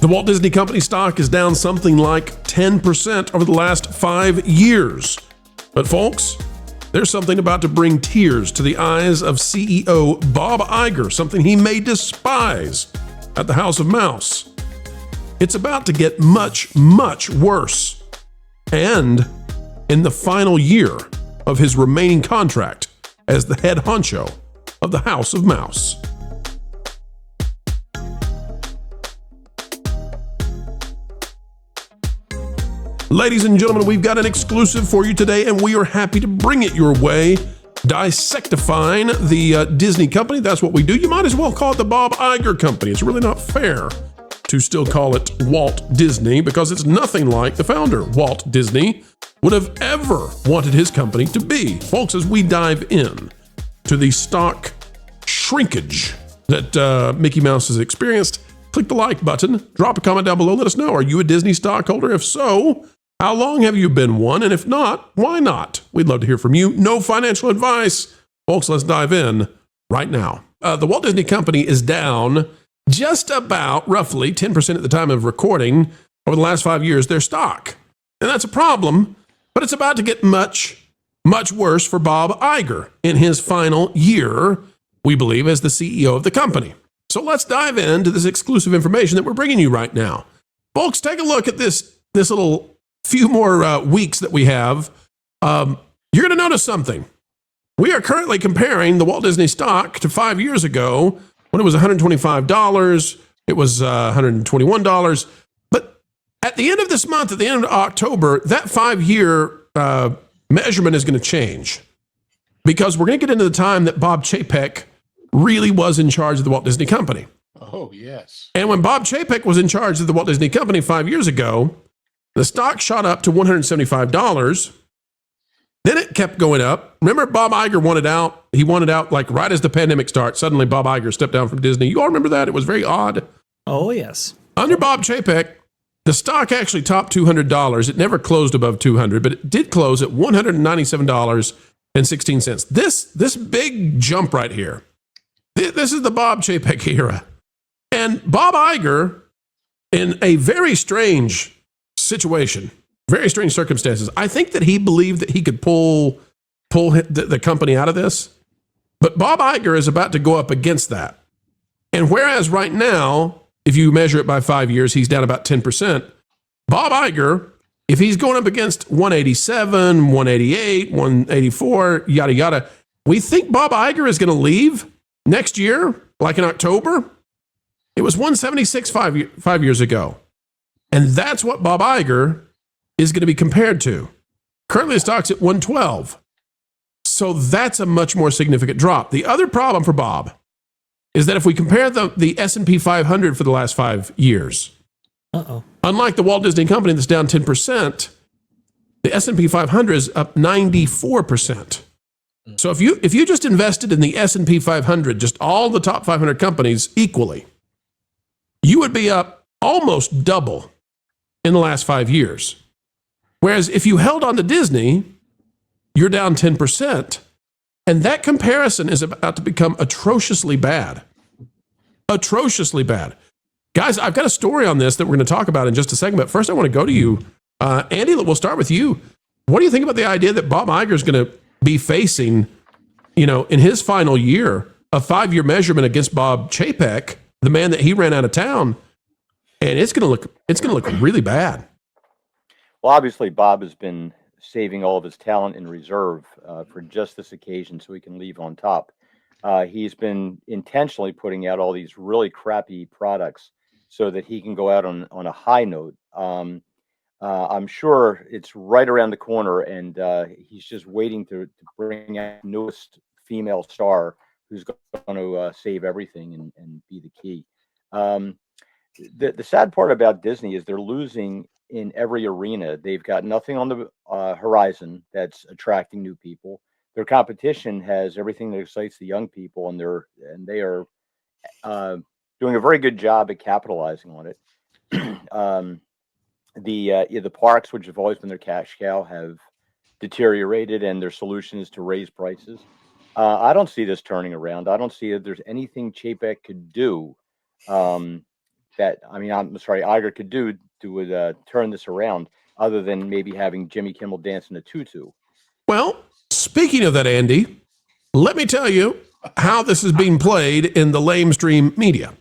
The Walt Disney Company stock is down something like 10% over the last 5 years. But folks, there's something about to bring tears to the eyes of CEO Bob Iger, something he may despise at the House of Mouse. It's about to get much, much worse. And in the final year of his remaining contract as the head honcho of the House of Mouse. Ladies and gentlemen, we've got an exclusive for you today, and we are happy to bring it your way. Dissectifying the Disney company, that's what we do. You might as well call it the Bob Iger Company. It's really not fair to still call it Walt Disney because it's nothing like the founder, Walt Disney, would have ever wanted his company to be. Folks, as we dive in to the stock shrinkage that Mickey Mouse has experienced, click the like button, drop a comment down below, let us know, are you a Disney stockholder? If so, how long have you been one? And if not, why not? We'd love to hear from you. No financial advice. Folks, let's dive in right now. The Walt Disney Company is down just about roughly 10% at the time of recording over the last 5 years, their stock. And that's a problem, but it's about to get much, much worse for Bob Iger in his final year, we believe, as the CEO of the company. So let's dive into this exclusive information that we're bringing you right now. Folks, take a look at this little few more weeks that we have. You're going to notice something. We are currently comparing the Walt Disney stock to 5 years ago when it was $125. It was $121. But at the end of this month, at the end of October, that 5-year measurement is going to change because we're going to get into the time that Bob Chapek really was in charge of the Walt Disney Company. Oh, yes. And when Bob Chapek was in charge of the Walt Disney Company 5 years ago, the stock shot up to $175. Then it kept going up. Remember, Bob Iger wanted out. He wanted out like right as the pandemic started. Suddenly, Bob Iger stepped down from Disney. You all remember that? It was very odd. Oh, yes. Under Bob Chapek, the stock actually topped $200. It never closed above $200, but it did close at $197.16. This big jump right here, this is the Bob Chapek era. And Bob Iger, in a very strange situation, very strange circumstances, I think that he believed that he could pull the company out of this. But Bob Iger is about to go up against that. And whereas right now, if you measure it by 5 years, he's down about 10%. Bob Iger, if he's going up against 187, 188, 184, yada, yada, we think Bob Iger is going to leave next year, like in October. It was 176 5 years ago. And that's what Bob Iger is going to be compared to. Currently, the stock's at 112. So that's a much more significant drop. The other problem for Bob is that if we compare the S&P 500 for the last 5 years, unlike the Walt Disney Company that's down 10%, the S&P 500 is up 94%. So if you just invested in the S&P 500, just all the top 500 companies equally, you would be up almost double in the last 5 years. Whereas if you held on to Disney, you're down 10%. And that comparison is about to become atrociously bad. Atrociously bad. Guys, I've got a story on this that we're going to talk about in just a second. But first, I want to go to you. Andy, we'll start with you. What do you think about the idea that Bob Iger is going to be facing, in his final year, a 5-year measurement against Bob Chapek, the man that he ran out of town, and it's going to look really bad. Well, obviously, Bob has been saving all of his talent in reserve for just this occasion so he can leave on top. He's been intentionally putting out all these really crappy products so that he can go out on a high note. I'm sure it's right around the corner, and he's just waiting to bring out the newest female star who's going to save everything and be the key. The sad part about Disney is they're losing in every arena. They've got nothing on the horizon that's attracting new people. Their competition has everything that excites the young people, and they are doing a very good job at capitalizing on it. The parks, which have always been their cash cow, have deteriorated, and their solution is to raise prices. I don't see this turning around. I don't see that there's anything Chapek could do that, I mean, I'm sorry, Iger could do to turn this around, other than maybe having Jimmy Kimmel dance in a tutu? Well, speaking of that, Andy, let me tell you how this is being played in the lamestream media.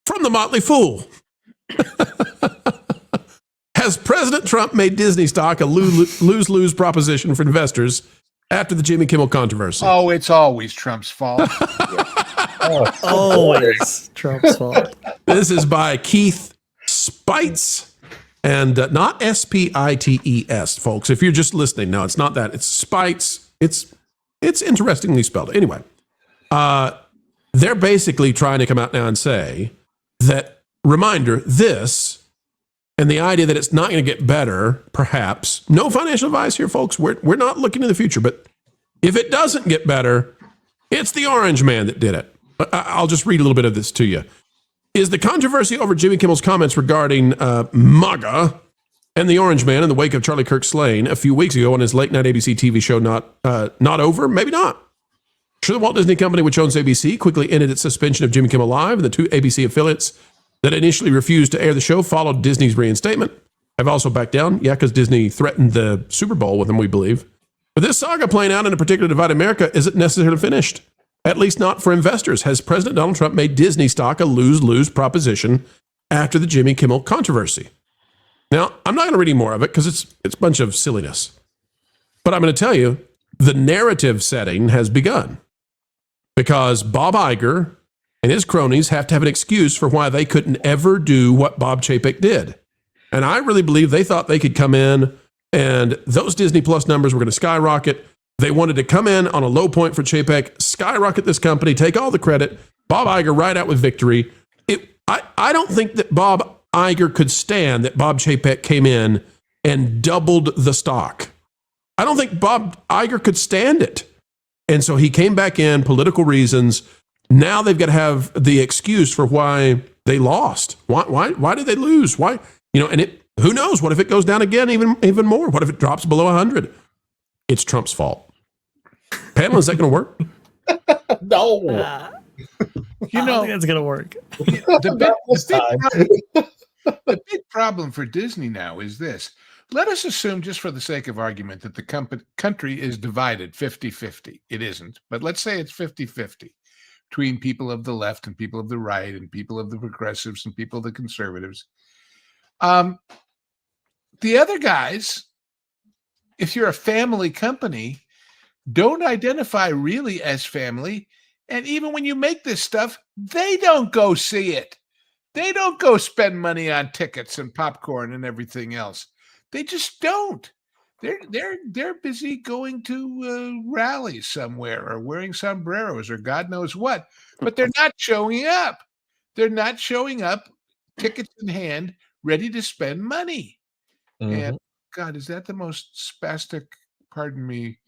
From the Motley Fool. Has President Trump made Disney stock a lose-lose proposition for investors after the Jimmy Kimmel controversy? Oh, it's always Trump's fault. Always Trump's fault. This is by Keith Spites, and not Spites, folks. If you're just listening, no, it's not that. It's Spites. It's interestingly spelled. Anyway, they're basically trying to come out now and say that, reminder, this and the idea that it's not going to get better, perhaps. No financial advice here, folks. We're not looking in the future, but if it doesn't get better, it's the orange man that did it. I'll just read a little bit of this to you. Is the controversy over Jimmy Kimmel's comments regarding MAGA and the orange man in the wake of Charlie Kirk's slaying a few weeks ago on his late night ABC TV show not over? Maybe not. Sure, the Walt Disney Company, which owns ABC, quickly ended its suspension of Jimmy Kimmel Live, and the two ABC affiliates that initially refused to air the show followed Disney's reinstatement. I've also backed down, because Disney threatened the Super Bowl with them, we believe. But this saga playing out in a particular divided America isn't necessarily finished, at least not for investors. Has President Donald Trump made Disney stock a lose-lose proposition after the Jimmy Kimmel controversy? Now, I'm not going to read any more of it because it's a bunch of silliness. But I'm going to tell you, the narrative setting has begun because Bob Iger and his cronies have to have an excuse for why they couldn't ever do what Bob Chapek did. And I really believe they thought they could come in and those Disney Plus numbers were going to skyrocket. They wanted to come in on a low point for Chapek, skyrocket this company, take all the credit, Bob Iger ride out with victory. I don't think that Bob Iger could stand that Bob Chapek came in and doubled the stock. I don't think Bob Iger could stand it. And so he came back in, political reasons. Now they've got to have the excuse for why they lost. Why did they lose? Why? And who knows? What if it goes down again even more? What if it drops below 100? It's Trump's fault. Pamela, is that going to work? No. I don't think that's going to work. The big problem for Disney now is this. Let us assume, just for the sake of argument, that the country is divided 50-50. It isn't, but let's say it's 50-50 between people of the left and people of the right and people of the progressives and people of the conservatives. The other guys, if you're a family company, don't identify really as family. And even when you make this stuff, they don't go see it. They don't go spend money on tickets and popcorn and everything else. They just don't. They're busy going to rallies somewhere or wearing sombreros or God knows what. But they're not showing up. They're not showing up, tickets in hand, ready to spend money. Mm-hmm. And God, is that the most spastic? Pardon me.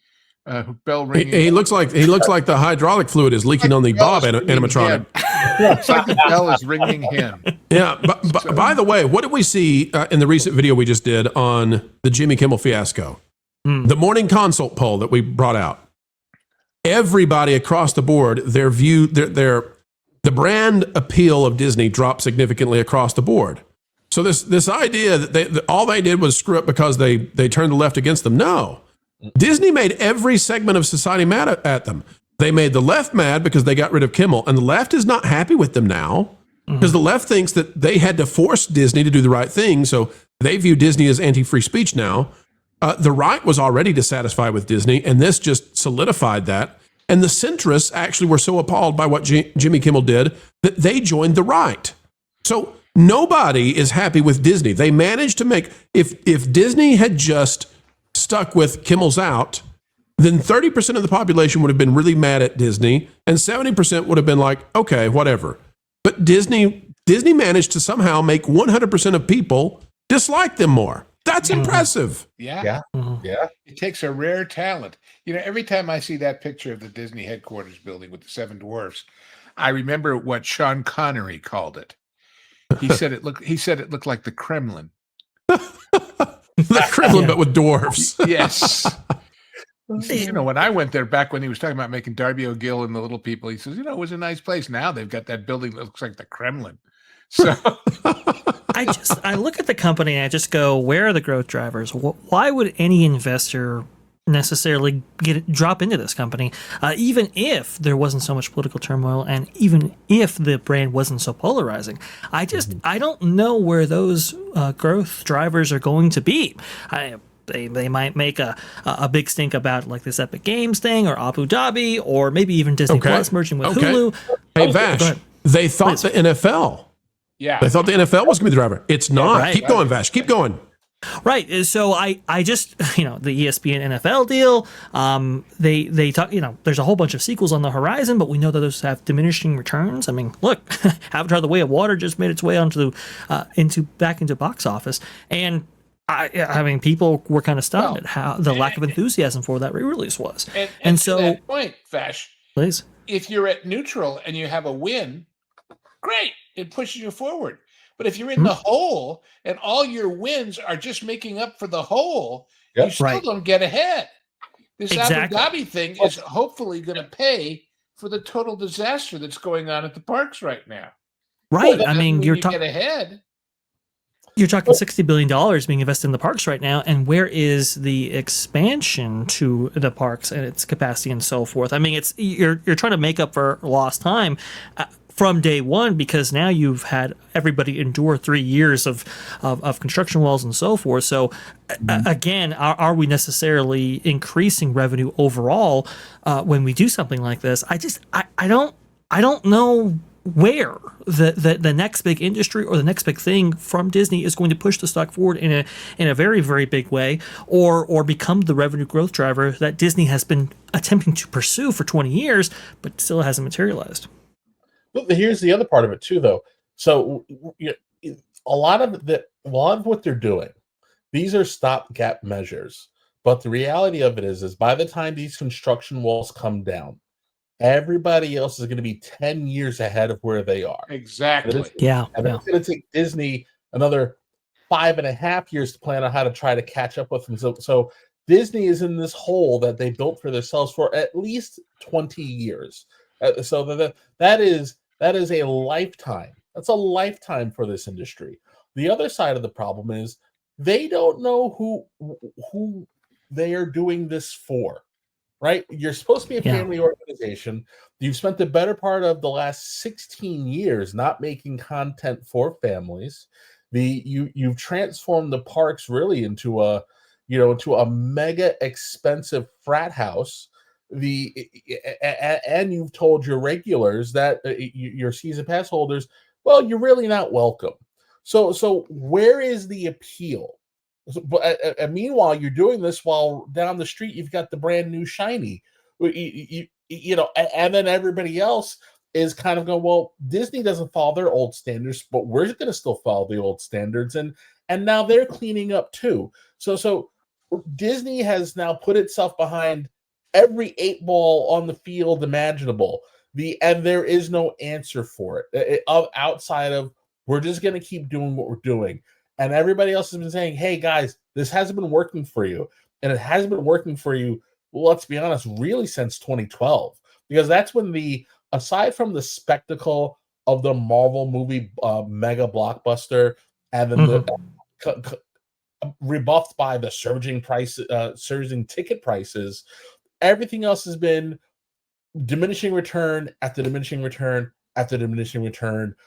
Bell ringing. He looks like the hydraulic fluid is leaking on the Bob animatronic. It's like the bell is ringing him. Yeah. But by the way, what did we see in the recent video we just did on the Jimmy Kimmel fiasco? The morning consult poll that we brought out. Everybody across the board, the brand appeal of Disney dropped significantly across the board. So this idea that all they did was screw up because they turned the left against them. No. Disney made every segment of society mad at them. They made the left mad because they got rid of Kimmel, and the left is not happy with them now because the left thinks that they had to force Disney to do the right thing, so they view Disney as anti-free speech now. The right was already dissatisfied with Disney, and this just solidified that. And the centrists actually were so appalled by what Jimmy Kimmel did that they joined the right. So nobody is happy with Disney. They managed to make, if Disney had just stuck with Kimmel's out, then 30% of the population would have been really mad at Disney, and 70% would have been like, okay, whatever. But Disney managed to somehow make 100% of people dislike them more. That's impressive. Yeah. It takes a rare talent. Every time I see that picture of the Disney headquarters building with the seven dwarfs, I remember what Sean Connery called it. He said it looked like the Kremlin. The Kremlin, but with dwarfs. Yes. He says, you know, when I went there back when he was talking about making Darby O'Gill and the Little People, he says, you know, it was a nice place. Now they've got that building that looks like the Kremlin. So I look at the company and I just go, where are the growth drivers? Why would any investor necessarily drop into this company, even if there wasn't so much political turmoil and even if the brand wasn't so polarizing? I don't know where those growth drivers are going to be. They might make a big stink about like this Epic Games thing or Abu Dhabi or maybe even Disney Plus merging with Hulu. Hey, Vash, they thought the NFL. Yeah. They thought the NFL was going to be the driver. It's not. Right, Keep going, Vash. Keep going. Right. So I just, the ESPN NFL deal, they talk, there's a whole bunch of sequels on the horizon, but we know that those have diminishing returns. I mean, look, Avatar: The Way of Water just made its way onto back into box office. And I mean, people were kind of stunned at how the lack of enthusiasm for that re-release was. And so, to that point, Vash, please, if you're at neutral and you have a win, great, it pushes you forward. But if you're in the hole and all your wins are just making up for the hole, you still don't get ahead. This Abu Dhabi thing is hopefully going to pay for the total disaster that's going on at the parks right now. Right. Well, I mean, you get ahead. You're talking $60 billion being invested in the parks right now, and where is the expansion to the parks and its capacity and so forth? I mean, you're trying to make up for lost time from day one, because now you've had everybody endure 3 years of construction walls and so forth. So again, are we necessarily increasing revenue overall when we do something like this? I don't know where the next big industry or the next big thing from Disney is going to push the stock forward in a very, very big way, or become the revenue growth driver that Disney has been attempting to pursue for 20 years, but still hasn't materialized. Well, here's the other part of it too, though. So a lot of what they're doing, these are stopgap measures. But the reality of it is by the time these construction walls come down, everybody else is going to be 10 years ahead of where they are. Exactly. It's going to take Disney another 5.5 years to plan on how to try to catch up with them. So Disney is in this hole that they built for themselves for at least 20 years. So that is a lifetime. That's a lifetime for this industry. The other side of the problem is they don't know who they are doing this for. Right? You're supposed to be a family organization. You've spent the better part of the last 16 years not making content for families. You've transformed the parks really into a mega expensive frat house. And you've told your regulars that your season pass holders, well, you're really not welcome. So where is the appeal? But meanwhile, you're doing this while down the street you've got the brand new shiny, and then everybody else is kind of going, well, Disney doesn't follow their old standards, but we're going to still follow the old standards, and now they're cleaning up too. So Disney has now put itself behind every 8 ball on the field imaginable. And there is no answer for it outside of we're just going to keep doing what we're doing. And everybody else has been saying, hey, guys, this hasn't been working for you. And it hasn't been working for you, well, let's be honest, really since 2012. Because that's when aside from the spectacle of the Marvel movie mega blockbuster, and then rebuffed by the surging ticket prices, everything else has been diminishing return after diminishing return after diminishing return /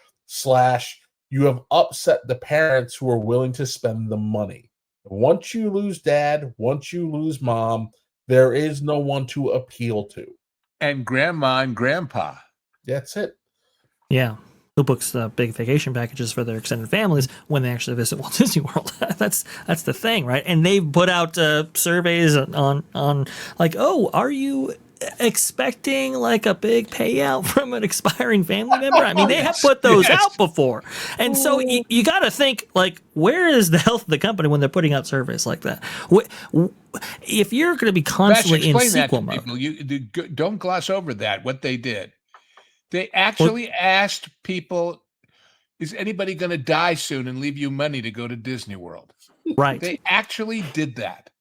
you have upset the parents who are willing to spend the money. Once you lose dad, once you lose mom, there is no one to appeal to. And grandma and grandpa. That's it. Yeah. Who books the big vacation packages for their extended families when they actually visit Walt Disney World? That's the thing, right? And they've put out surveys on like, oh, are you expecting like a big payout from an expiring family member? I mean, they have put those out before. And so you got to think, like, where is the health of the company when they're putting out surveys like that? If you're going to be constantly in sequel mode. People. Don't gloss over that, what they did. They actually asked people, is anybody going to die soon and leave you money to go to Disney World? Right. They actually did that.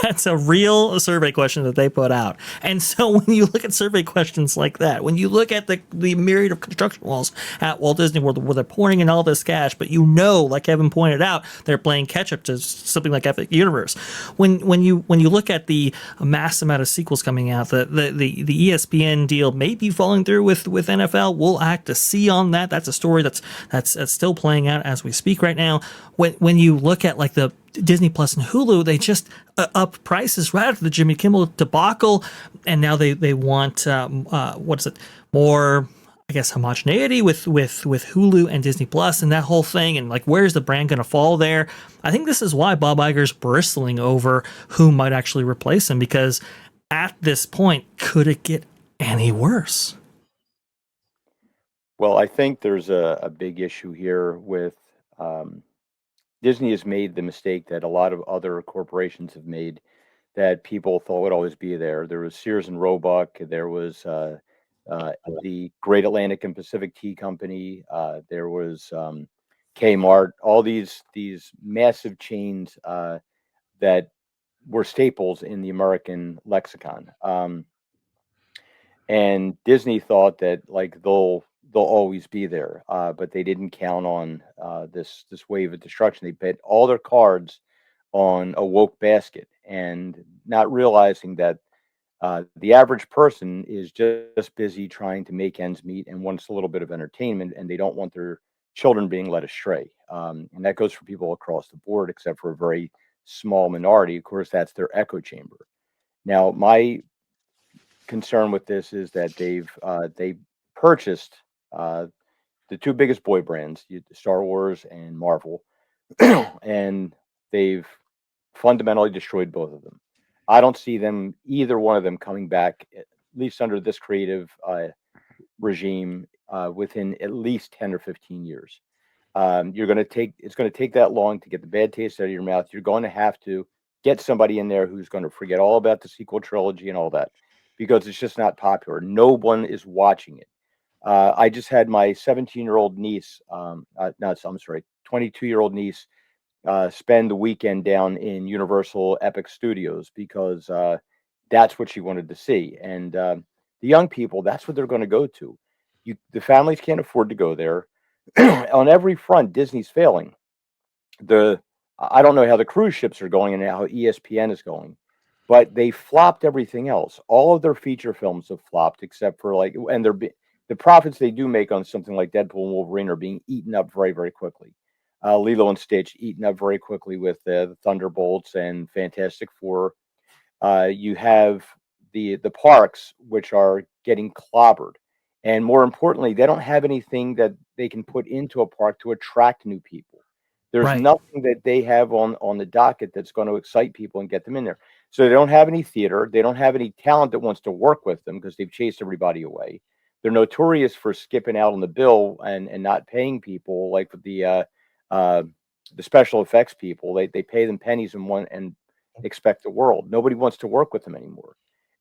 That's a real survey question that they put out. And so when you look at survey questions like that, when you look at the myriad of construction walls at Walt Disney World where they're pouring in all this cash, but like Kevin pointed out, they're playing catch up to something like Epic Universe. When you look at the mass amount of sequels coming out, the ESPN deal may be falling through with NFL. We'll act to see on that. That's a story that's still playing out as we speak right now. When you look at like the Disney Plus and Hulu, they just up prices right after the Jimmy Kimmel debacle, and now they want more, I guess, homogeneity with Hulu and Disney Plus and that whole thing, and like where's the brand going to fall there? I think this is why Bob Iger's bristling over who might actually replace him, because at this point, could it get any worse? Well, I think there's a big issue here with Disney has made the mistake that a lot of other corporations have made, that people thought would always be there. There was Sears and Roebuck. There was the Great Atlantic and Pacific Tea Company. There was Kmart. All these massive chains that were staples in the American lexicon. And Disney thought that like they'll always be there, but they didn't count on this wave of destruction. They bet all their cards on a woke basket, and not realizing that the average person is just busy trying to make ends meet and wants a little bit of entertainment, and they don't want their children being led astray. And that goes for people across the board, except for a very small minority. Of course, that's their echo chamber. Now, my concern with this is that they purchased the two biggest boy brands, Star Wars and Marvel, and they've fundamentally destroyed both of them. I don't see either one of them coming back, at least under this creative regime, within at least 10 or 15 years. It's going to take that long to get the bad taste out of your mouth. You're going to have to get somebody in there who's going to forget all about the sequel trilogy and all that, because it's just not popular. No one is watching it. I just had my 17-year-old niece, 22-year-old niece, spend the weekend down in Universal Epic Studios because that's what she wanted to see. And the young people, that's what they're going to go to. The families can't afford to go there. On every front, Disney's failing. I don't know how the cruise ships are going and how ESPN is going, but they flopped everything else. All of their feature films have flopped, except for the profits they do make on something like Deadpool and Wolverine are being eaten up very, very quickly. Lilo and Stitch eaten up very quickly with the Thunderbolts and Fantastic Four. You have the parks, which are getting clobbered. And more importantly, they don't have anything that they can put into a park to attract new people. There's nothing that they have on the docket that's going to excite people and get them in there. So they don't have any theater. They don't have any talent that wants to work with them because they've chased everybody away. They're notorious for skipping out on the bill and not paying people, like the special effects people. They pay them pennies and expect the world. Nobody wants to work with them anymore.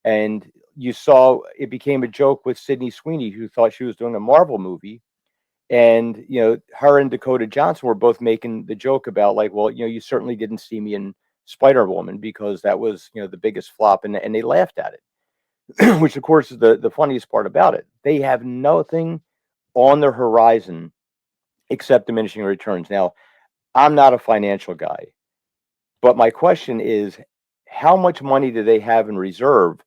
And you saw it became a joke with Sydney Sweeney, who thought she was doing a Marvel movie. And, her and Dakota Johnson were both making the joke about like, well, you certainly didn't see me in Spider-Woman because that was, the biggest flop. And they laughed at it, which of course is the funniest part about it. They have nothing on their horizon except diminishing returns. Now, I'm not a financial guy, but my question is, how much money do they have in reserve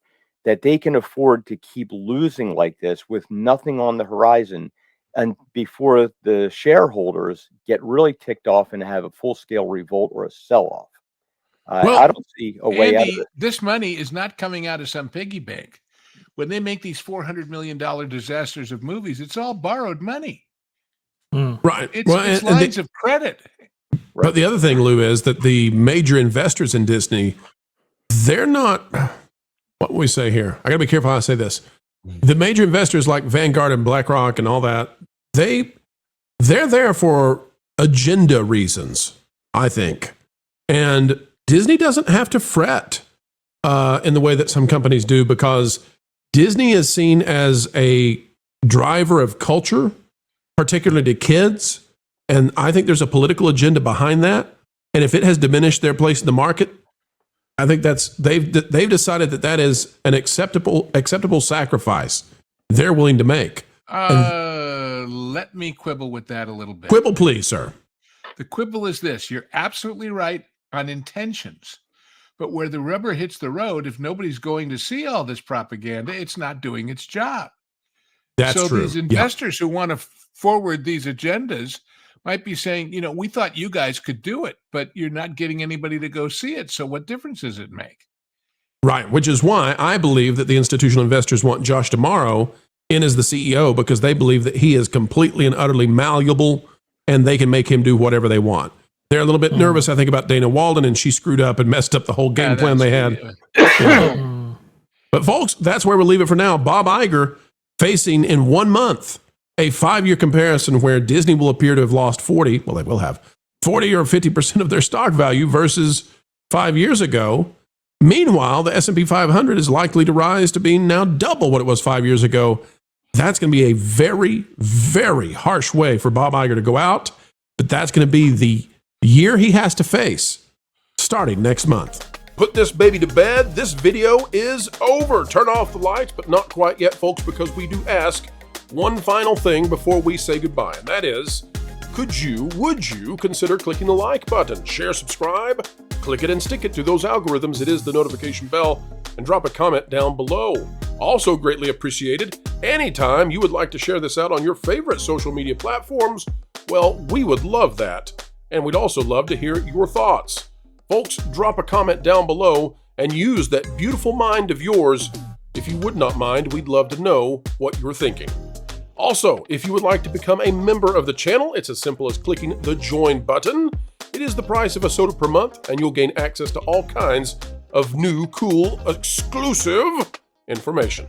that they can afford to keep losing like this with nothing on the horizon, and before the shareholders get really ticked off and have a full-scale revolt or a sell-off? I don't see a way out of it. This money is not coming out of some piggy bank. When they make these $400 million disasters of movies, it's all borrowed money. Right. It's lines of credit. But the other thing, Lou, is that the major investors in Disney, they're not, what we say here, I got to be careful how I say this. The major investors like Vanguard and BlackRock and all that, they're there for agenda reasons, I think. And Disney doesn't have to fret in the way that some companies do, because Disney is seen as a driver of culture, particularly to kids. And I think there's a political agenda behind that. And if it has diminished their place in the market, I think that's they've decided that is an acceptable sacrifice they're willing to make. Let me quibble with that a little bit. Quibble, please, sir. The quibble is this: you're absolutely right on intentions, but where the rubber hits the road, if nobody's going to see all this propaganda, it's not doing its job. That's so true. These investors who want to forward these agendas might be saying, you know, we thought you guys could do it, but you're not getting anybody to go see it. So what difference does it make? Right, which is why I believe that the institutional investors want Josh D'Amaro in as the CEO, because they believe that he is completely and utterly malleable and they can make him do whatever they want. They're a little bit nervous, I think, about Dana Walden, and she screwed up and messed up the whole game plan they had. But folks, that's where we'll leave it for now. Bob Iger facing in 1 month a 5-year comparison where Disney will appear to have lost 40, well, they will have 40 or 50% of their stock value versus 5 years ago. Meanwhile, the S&P 500 is likely to rise to being now double what it was 5 years ago. That's going to be a very, very harsh way for Bob Iger to go out, but that's going to be the year he has to face starting next month. Put this baby to bed. This video is over. Turn off the lights, but not quite yet, folks, because we do ask one final thing before we say goodbye, and that is, would you consider clicking the like button, share, subscribe, click it and stick it to those algorithms. It is the notification bell, and drop a comment down below. Also greatly appreciated, anytime you would like to share this out on your favorite social media platforms, well, we would love that. And we'd also love to hear your thoughts. Folks, drop a comment down below and use that beautiful mind of yours. If you would not mind, we'd love to know what you're thinking. Also, if you would like to become a member of the channel, it's as simple as clicking the join button. It is the price of a soda per month, and you'll gain access to all kinds of new, cool, exclusive information.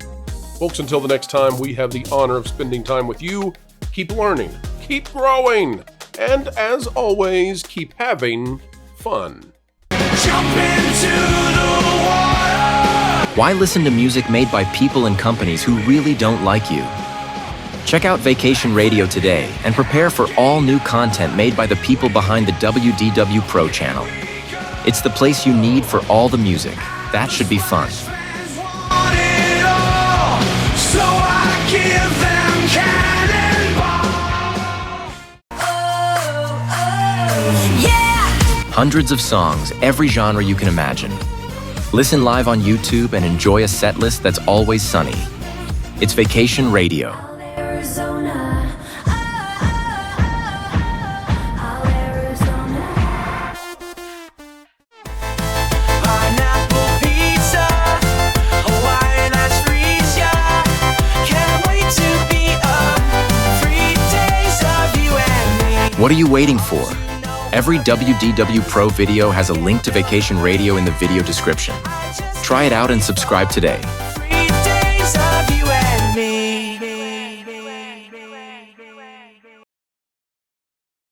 Folks, until the next time, we have the honor of spending time with you. Keep learning, keep growing, and as always, keep having fun. Jump into the water. Why listen to music made by people and companies who really don't like you? Check out Vacation Radio today and prepare for all new content made by the people behind the WDW Pro Channel. It's the place you need for all the music. That should be fun. Want it all, so I give them cannonball. Yeah! Hundreds of songs, every genre you can imagine. Listen live on YouTube and enjoy a set list that's always sunny. It's Vacation Radio. Arizona. Pineapple pizza, Hawaiian ice freeze, yeah. Can't wait to be up. 3 days of you and me. What are you waiting for? Every WDW Pro video has a link to Vacation Radio in the video description. Try it out and subscribe today.